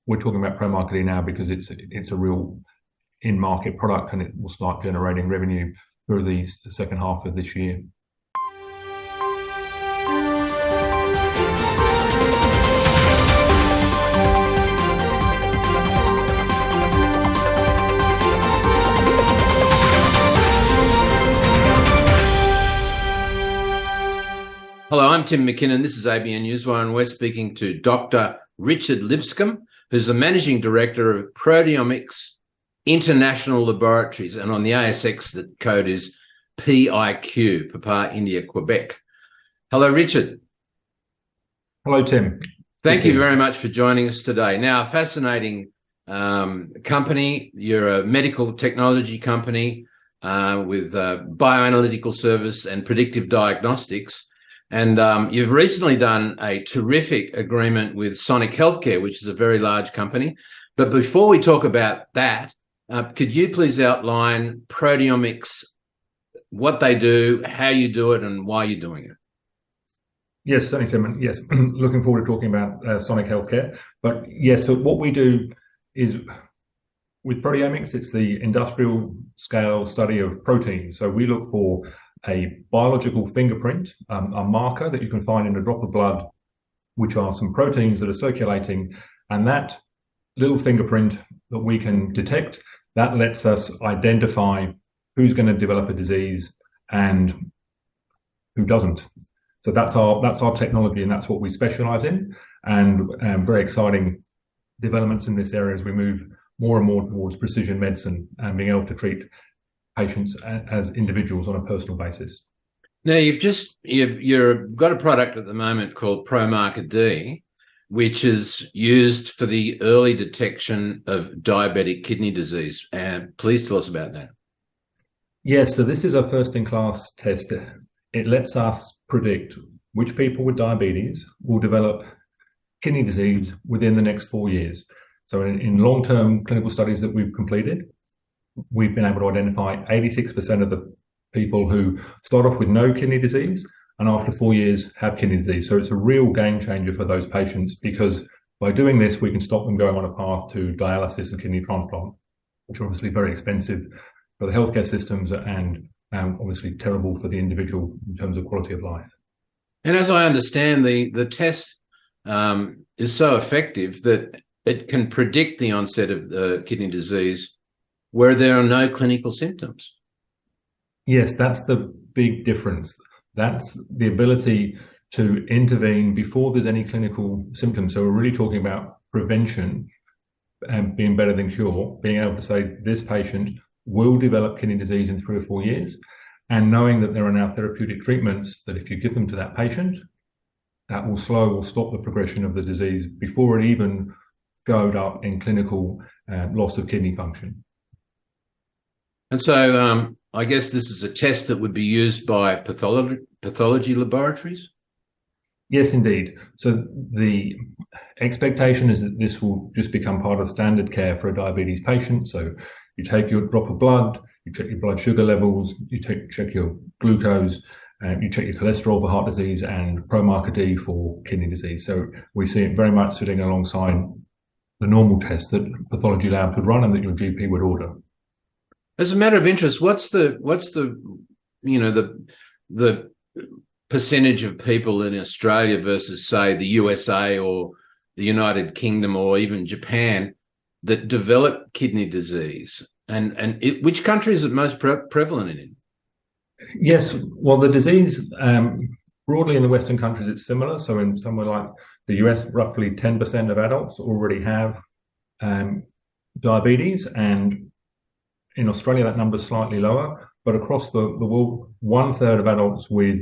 we're talking about PromarkerD now because it's a real in-market product, and it will start generating revenue through the second half of this year. Hello, I'm Tim McKinnon. This is ABN Newswire, and we're speaking to Dr. Richard Lipscombe, who's the Managing Director of Proteomics International Laboratories, and on the ASX, the code is PIQ, Papa India Quebec. Hello, Richard. Hello, Tim. Thank you very much for joining us today. Now, a fascinating company. You're a medical technology company with bioanalytical service and predictive diagnostics. And you've recently done a terrific agreement with Sonic Healthcare, which is a very large company. But before we talk about that, could you please outline Proteomics, what they do, how you do it, and why you're doing it? Yes, certainly, Tim. Yes, looking forward to talking about Sonic Healthcare. But yes, so what we do is with Proteomics, it's the industrial scale study of proteins. So we look for a biological fingerprint, a marker that you can find in a drop of blood, which are some proteins that are circulating, and that little fingerprint that we can detect, that lets us identify who's going to develop a disease and who doesn't. So that's our technology, and that's what we specialize in, and very exciting developments in this area as we move more and more towards precision medicine and being able to treat patients as individuals on a personal basis. Now, you've got a product at the moment called PromarkerD, which is used for the early detection of diabetic kidney disease. And please tell us about that. Yes, so this is a first-in-class test. It lets us predict which people with diabetes will develop kidney disease within the next 4 years. So in long-term clinical studies that we've completed, we've been able to identify 86% of the people who start off with no kidney disease and after 4 years have kidney disease. So it's a real game changer for those patients, because by doing this, we can stop them going on a path to dialysis and kidney transplant, which are obviously very expensive for the healthcare systems and obviously terrible for the individual in terms of quality of life. And as I understand, the test is so effective that it can predict the onset of the kidney disease where there are no clinical symptoms. Yes, that's the big difference. That's the ability to intervene before there's any clinical symptoms. So we're really talking about prevention and being better than cure, being able to say this patient will develop kidney disease in 3 or 4 years, and knowing that there are now therapeutic treatments that if you give them to that patient, that will slow or stop the progression of the disease before it even showed up in clinical loss of kidney function. And so I guess this is a test that would be used by pathology laboratories? Yes, indeed. So the expectation is that this will just become part of standard care for a diabetes patient. So you take your drop of blood, you check your blood sugar levels, you check your glucose, you check your cholesterol for heart disease, and PromarkerD for kidney disease. So we see it very much sitting alongside the normal test that pathology labs would run and that your GP would order. As a matter of interest, what's the percentage of people in Australia versus, say, the USA or the United Kingdom or even Japan that develop kidney disease? And which country is it most prevalent in? Yes, well, the disease, broadly in the Western countries, it's similar. So in somewhere like the US, roughly 10% of adults already have diabetes, and in Australia, that number is slightly lower, but across the world, 1/3 of adults with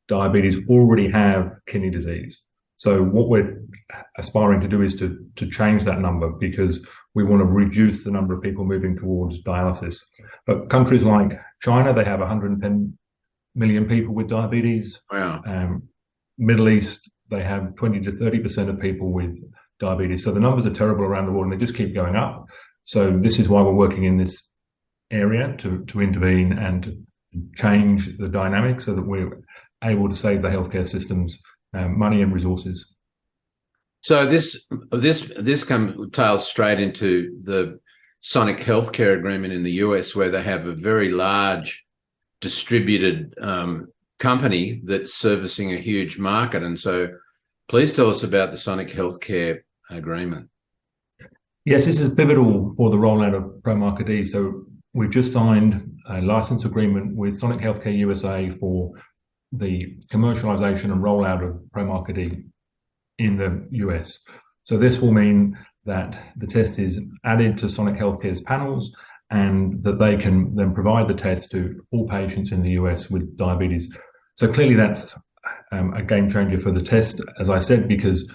diabetes already have kidney disease. So what we're aspiring to do is to change that number, because we want to reduce the number of people moving towards dialysis. But countries like China, they have 110 million people with diabetes. Wow. Middle East, they have 20 to 30% of people with diabetes. So the numbers are terrible around the world, and they just keep going up. So this is why we're working in this area to intervene and to change the dynamic so that we're able to save the healthcare systems money and resources. So this tails straight into the Sonic Healthcare agreement in the US, where they have a very large distributed company that's servicing a huge market. And so please tell us about the Sonic Healthcare agreement. Yes, this is pivotal for the rollout of PromarkerD. So we've just signed a license agreement with Sonic Healthcare USA for the commercialization and rollout of PromarkerD in the US. So this will mean that the test is added to Sonic Healthcare's panels and that they can then provide the test to all patients in the US with diabetes. So clearly that's a game changer for the test, as I said, because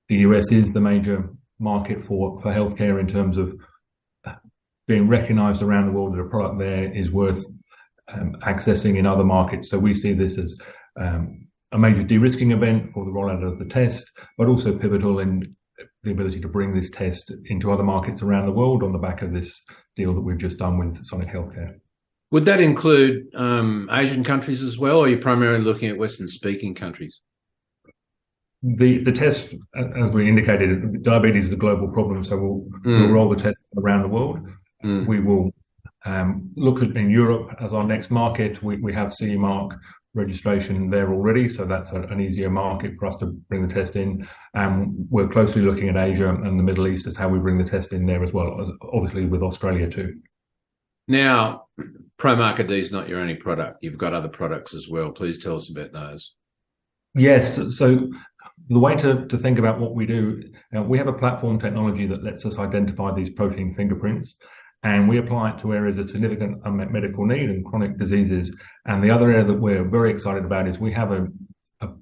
the US is the major market for healthcare in terms of being recognized around the world that a product there is worth accessing in other markets. So we see this as a major de-risking event for the rollout of the test, but also pivotal in the ability to bring this test into other markets around the world on the back of this deal that we've just done with Sonic Healthcare. Would that include Asian countries as well, or are you primarily looking at Western-speaking countries? The test, as we indicated, diabetes is a global problem, so we'll roll the test around the world. We will look at in Europe as our next market. We have CE mark registration there already, so that's an easier market for us to bring the test in. We're closely looking at Asia and the Middle East as how we bring the test in there as well, obviously with Australia too. Now, PromarkerD is not your only product. You've got other products as well. Please tell us about those. Yes, so the way to think about what we do, we have a platform technology that lets us identify these protein fingerprints, and we apply it to areas of significant unmet medical need and chronic diseases. And the other area that we're very excited about is we have a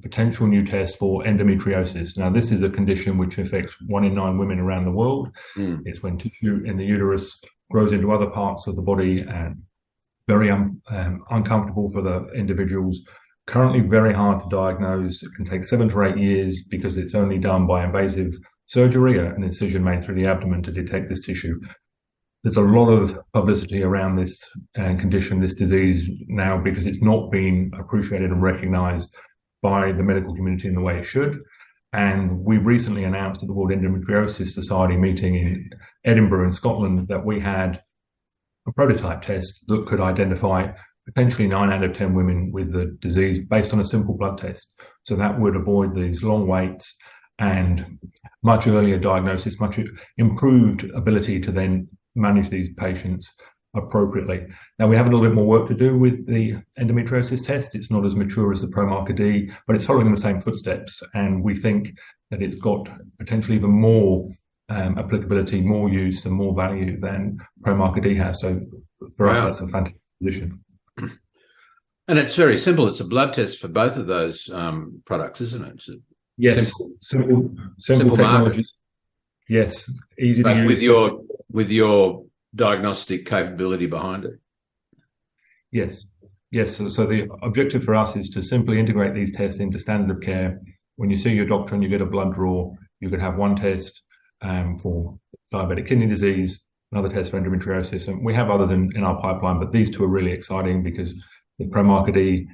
potential new test for endometriosis. Now, this is a condition which affects 1 in 9 women around the world. It's when tissue in the uterus grows into other parts of the body, and very uncomfortable for the individuals. Currently very hard to diagnose. It can take 7 to 8 years because it's only done by invasive surgery, an incision made through the abdomen to detect this tissue. There's a lot of publicity around this condition, this disease now, because it's not been appreciated and recognized by the medical community in the way it should. And we recently announced at the World Endometriosis Society meeting in Edinburgh in Scotland that we had a prototype test that could identify potentially 9 out of 10 women with the disease based on a simple blood test. So that would avoid these long waits and much earlier diagnosis, much improved ability to then manage these patients appropriately. Now, we have a little bit more work to do with the endometriosis test. It's not as mature as the PromarkerD, but it's following in the same footsteps. And we think that it's got potentially even more applicability, more use and more value than PromarkerD has. So for us, that's a fantastic position. And it's very simple. It's a blood test for both of those products, isn't it? Yes, simple technology. Yes, easy to use. With your diagnostic capability behind it. Yes. So the objective for us is to simply integrate these tests into standard of care. When you see your doctor and you get a blood draw, you could have one test for diabetic kidney disease, another test for endometriosis, and we have others in our pipeline, but these two are really exciting because the PromarkerD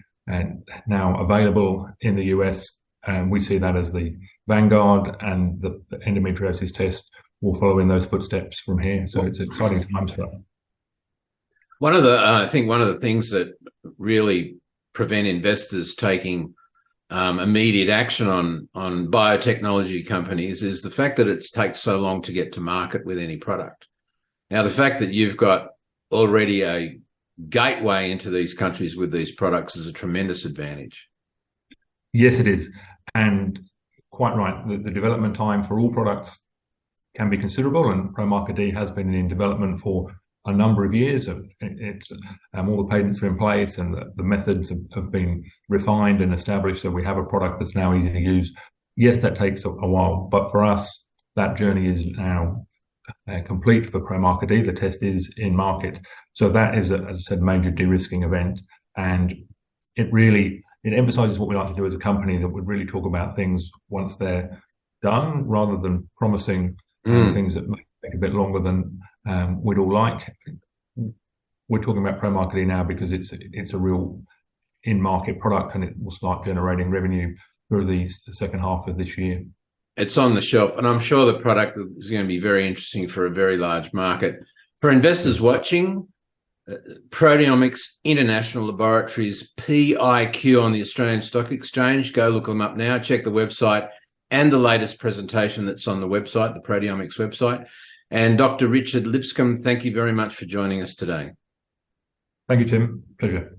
now available in the US, and we see that as the vanguard, and the endometriosis test will follow in those footsteps from here. So it's exciting times for us. I think one of the things that really prevent investors taking immediate action on biotechnology companies is the fact that it takes so long to get to market with any product. Now, the fact that you've got already a gateway into these countries with these products is a tremendous advantage. Yes, it is. And quite right, the development time for all products can be considerable, and PromarkerD has been in development for a number of years. It's all the patents are in place and the methods have been refined and established, so we have a product that's now easy to use. Yes, that takes a while, but for us, that journey is now complete for PromarkerD. The test is in market. So that is, as I said, a major de-risking event, and it emphasizes what we like to do as a company, that would really talk about things once they're done rather than promising things that may take a bit longer than we'd all like. We're talking about PromarkerD now because it's a real in-market product, and it will start generating revenue through the second half of this year. It's on the shelf, and I'm sure the product is going to be very interesting for a very large market. For investors watching, Proteomics International Laboratories, PIQ on the Australian Stock Exchange. Go look them up now. Check the website and the latest presentation that's on the website, the Proteomics website. And Dr. Richard Lipscombe, thank you very much for joining us today. Thank you, Tim. Pleasure.